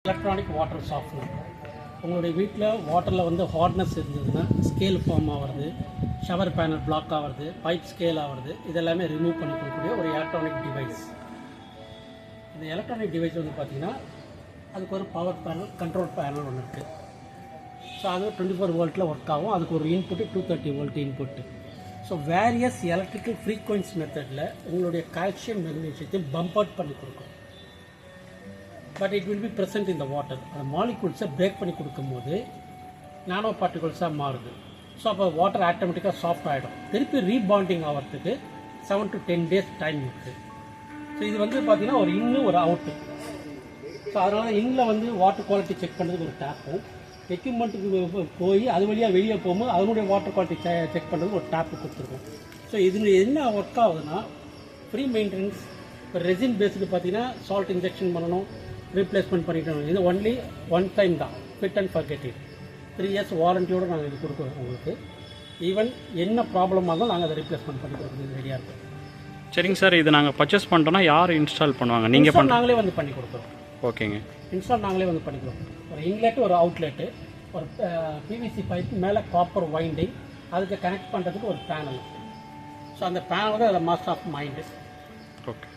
Electronic water softener. உங்களுடைய வீட்டில் வாட்டரில் வந்து ஹார்ட்னஸ் இருந்ததுன்னா ஸ்கேல் ஃபார்ம் ஆகிறது, ஷவர் பேனல் பிளாக் ஆகிறது, பைப் ஸ்கேல் ஆகிறது, இதெல்லாமே ரிமூவ் பண்ணி கொடுக்கக்கூடிய ஒரு எலக்ட்ரானிக் டிவைஸ். இந்த எலக்ட்ரானிக் டிவைஸ் வந்து பார்த்திங்கன்னா அதுக்கு ஒரு பவர் பேனல், கண்ட்ரோல் பேனல் ஒன்று இருக்குது. ஸோ அது 24 வோல்ட்டில் ஒர்க் ஆகும். அதுக்கு ஒரு input 230 volt input. So various electrical frequency மெத்தடில் உங்களுடைய கால்சியம் மெக்னீஷியத்தையும் பம்ப் அவுட் பண்ணி கொடுக்கும். But it will be present in the water. அந்த மாலிகூல்ஸை பிரேக் பண்ணி கொடுக்கும்போது நானோ பார்ட்டிகல்ஸாக மாறுது. ஸோ அப்போ வாட்டர் ஆட்டோமேட்டிக்காக சாஃப்ட் ஆகிடும். திருப்பி ரீபாண்டிங் ஆகிறதுக்கு 7 to 10 days டைம் இருக்குது. ஸோ இது வந்து பார்த்திங்கன்னா ஒரு இன்னு ஒரு அவுட்டு. ஸோ அதனால் இன்னில் வந்து வாட்டர் குவாலிட்டி செக் பண்ணுறதுக்கு ஒரு டேப்பும், எக்யூப்மெண்ட்டுக்கு போய் அது வழியாக வெளியே போகும்போது அதனுடைய வாட்டர் குவாலிட்டி செக் பண்ணுறதுக்கு ஒரு டேப்பு கொடுத்துருக்கோம். ஸோ இதில் என்ன ஒர்க் ஆகுதுன்னா ஃப்ரீ மெயின்டெனன்ஸ். இப்போ ரெசின் பேஸ்டு பார்த்தீங்கன்னா சால்ட் இன்ஜெக்ஷன் பண்ணணும், ரீப்ளேஸ்மெண்ட் பண்ணிட்டோம். இது ஒன்லி ஒன் டைம் தான், fit and forget it. 3 years வாரண்டியோடு நாங்கள் இது கொடுக்குறோம் உங்களுக்கு. ஈவன் என்ன ப்ராப்ளமாக இருந்தாலும் நாங்கள் அதை ரீப்ளேஸ்மெண்ட் பண்ணி கொடுக்குறது ரெடியாக இருக்கோம். சரிங்க சார், இது நாங்கள் பர்ச்சேஸ் பண்ணிட்டோன்னா யார் இன்ஸ்டால் பண்ணுவாங்க? நீங்கள் நாங்களே வந்து பண்ணி கொடுக்குறோம். ஓகேங்க. இன்ஸ்டால் நாங்களே வந்து பண்ணிக்கிறோம். ஒரு இன்லெட்டு, ஒரு அவுட்லெட்டு, ஒரு பிவிசி பைப், மேலே காப்பர் வைண்டிங், அதுக்கு கனெக்ட் பண்ணுறதுக்கு ஒரு பேனல். ஸோ அந்த பேனல் தான் அதில் மாஸ்டர் ஆஃப் மைண்டு. ஓகே.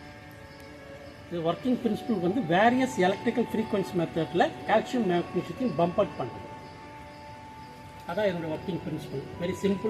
இது ஒர்க்கிங் பிரின்சிபல் வந்து வேரியஸ் எலக்ட்ரிக்கல் ஃப்ரீக்வன்சி மெத்தடில் கால்சியம் மேக்னீஷியத்தையும் பம்ப் அவுட் பண்ணுறது. அதான் என்னோடய ஒர்க்கிங் பிரின்சிபல். Very simple.